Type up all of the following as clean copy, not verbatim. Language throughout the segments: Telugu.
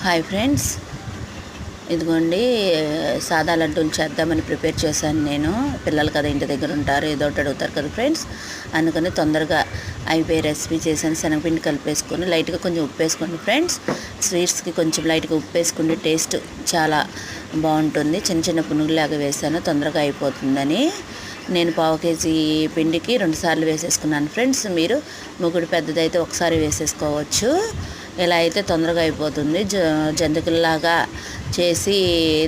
హాయ్ ఫ్రెండ్స్, ఇదిగోండి సాదా లడ్డూలు చేద్దామని ప్రిపేర్ చేశాను నేను. పిల్లలు కదా ఇంటి దగ్గర ఉంటారు, ఏదో ఒకటి అడుగుతారు కదా ఫ్రెండ్స్, అందుకని తొందరగా అయిపోయి రెసిపీ చేశాను. శనగపిండి కలిపేసుకొని లైట్గా కొంచెం ఉప్పు వేసుకోండి ఫ్రెండ్స్. స్వీట్స్కి కొంచెం లైట్గా ఉప్పు వేసుకుంటే టేస్ట్ చాలా బాగుంటుంది. చిన్న చిన్న పునుగులాగా వేసాను, తొందరగా అయిపోతుందని. నేను పావు కేజీ పిండికి 2 సార్లు వేసేసుకున్నాను ఫ్రెండ్స్. మీరు ముగ్గుడు పెద్దదైతే ఒకసారి వేసేసుకోవచ్చు. ఇలా అయితే తొందరగా అయిపోతుంది. జంతికల్లాగా చేసి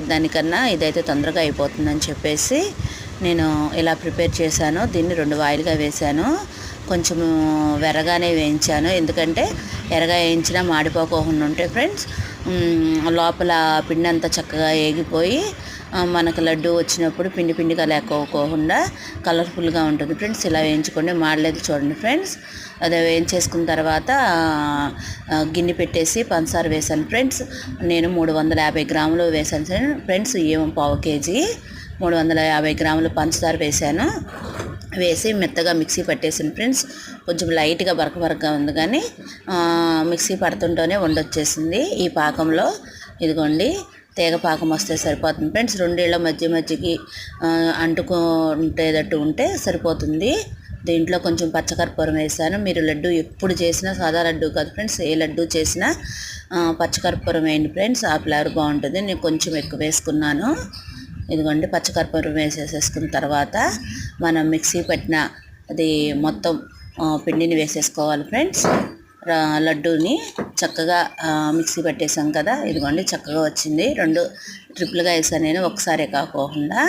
దానికన్నా ఇదైతే తొందరగా అయిపోతుందని చెప్పేసి నేను ఇలా ప్రిపేర్ చేశాను. దీన్ని 2 వాయిలుగా వేశాను. కొంచెము వెరగానే వేయించాను, ఎందుకంటే ఎరగా వేయించినా మాడిపోకుండా ఉంటే ఫ్రెండ్స్ లోపల పిండి అంతా చక్కగా ఏగిపోయి మనకు లడ్డు వచ్చినప్పుడు పిండి పిండిగా లేకోకుండా కలర్ఫుల్గా ఉంటుంది ఫ్రెండ్స్. ఇలా వేయించుకోండి, మాడలేదు చూడండి ఫ్రెండ్స్. అదే వేయించేసుకున్న తర్వాత గిన్నె పెట్టేసి పంచదార వేసాను ఫ్రెండ్స్. నేను 350 గ్రాములు వేసాను ఫ్రెండ్స్. ఏమో పావు కేజీ 350 గ్రాములు పంచదార వేసాను. వేసి మెత్తగా మిక్సీ పట్టేసాను ఫ్రెండ్స్. కొంచెం లైట్గా బరకగా ఉంది, కానీ మిక్సీ పడుతుంటేనే వండొచ్చేసింది. ఈ పాకంలో ఇదిగోండి తీగ పాకం వస్తే సరిపోతుంది ఫ్రెండ్స్. 2 ఇళ్ళ మధ్యకి అంటుకుంటేటట్టు ఉంటే సరిపోతుంది. దీంట్లో కొంచెం పచ్చకర్పూరం వేసాను. మీరు లడ్డు ఎప్పుడు చేసినా సాదా లడ్డు కాదు ఫ్రెండ్స్, ఏ లడ్డు చేసినా పచ్చకర్పూరం వేయండి ఫ్రెండ్స్, ఆ ఫ్లేవర్ బాగుంటుంది. నేను కొంచెం ఎక్కువ వేసుకున్నాను. ఇదిగోండి పచ్చకర్పూరం వేసేసుకున్న తర్వాత మనం మిక్సీ పట్టిన అది మొత్తం పిండిని వేసేసుకోవాలి ఫ్రెండ్స్. లడ్డూని చక్కగా మిక్సీ పట్టేసాం కదా, ఇదిగోండి చక్కగా వచ్చింది. 2 ట్రిప్లుగా వేసాను నేను, ఒకసారి కాకోకుండా.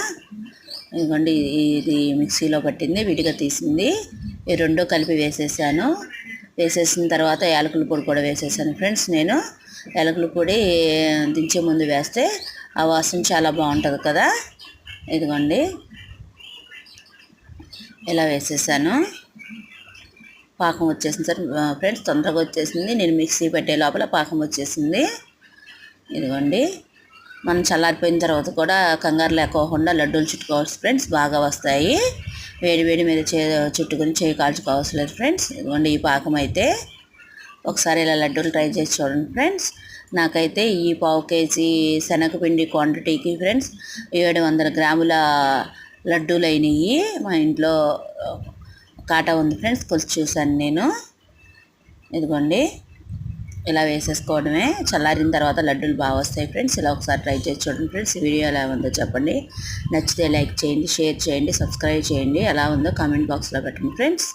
ఇదిగోండి ఇది మిక్సీలో పట్టింది, విడిగా తీసింది. ఈ 2 కలిపి వేసేసాను. వేసేసిన తర్వాత యాలకుల పొడి కూడా వేసేసాను ఫ్రెండ్స్. నేను యాలకుల పొడి దించే ముందు వేస్తే ఆ వాసన చాలా బాగుంటుంది కదా. ఇదిగోండి ఇలా వేసేసాను. పాకం వచ్చేసింది సార్ ఫ్రెండ్స్, తొందరగా వచ్చేసింది. నేను మిక్సీ పెట్టే లోపల పాకం వచ్చేసింది. ఇదిగోండి మనం చల్లారిపోయిన తర్వాత కూడా కంగారు లేకోకుండా లడ్డూలు చుట్టుకోవచ్చు ఫ్రెండ్స్, బాగా వస్తాయి. వేడి వేడి మీద చుట్టుకొని చేయి కాల్చుకోవాల్సి లేదు ఫ్రెండ్స్. ఇదిగోండి ఈ పాకం అయితే ఒకసారి ఇలా లడ్డూలు ట్రై చేసి చూడండి ఫ్రెండ్స్. నాకైతే ఈ పావు కేజీ శనగపిండి క్వాంటిటీకి ఫ్రెండ్స్ 700 గ్రాముల లడ్డూలు అయినాయి. మా ఇంట్లో కాటా ఉంది ఫ్రెండ్స్, కొలిచి చూశాను నేను. ఇదిగోండి ఇలా వేసేసుకోవడమే. చల్లారిన తర్వాత లడ్డూలు బాగా వస్తాయి ఫ్రెండ్స్. ఇలా ఒకసారి ట్రై చేసి చూడండి ఫ్రెండ్స్. ఈ వీడియో ఎలా ఉందో చెప్పండి. నచ్చితే లైక్ చేయండి, షేర్ చేయండి, సబ్స్క్రైబ్ చేయండి. ఎలా ఉందో కామెంట్ బాక్స్లో పెట్టండి ఫ్రెండ్స్.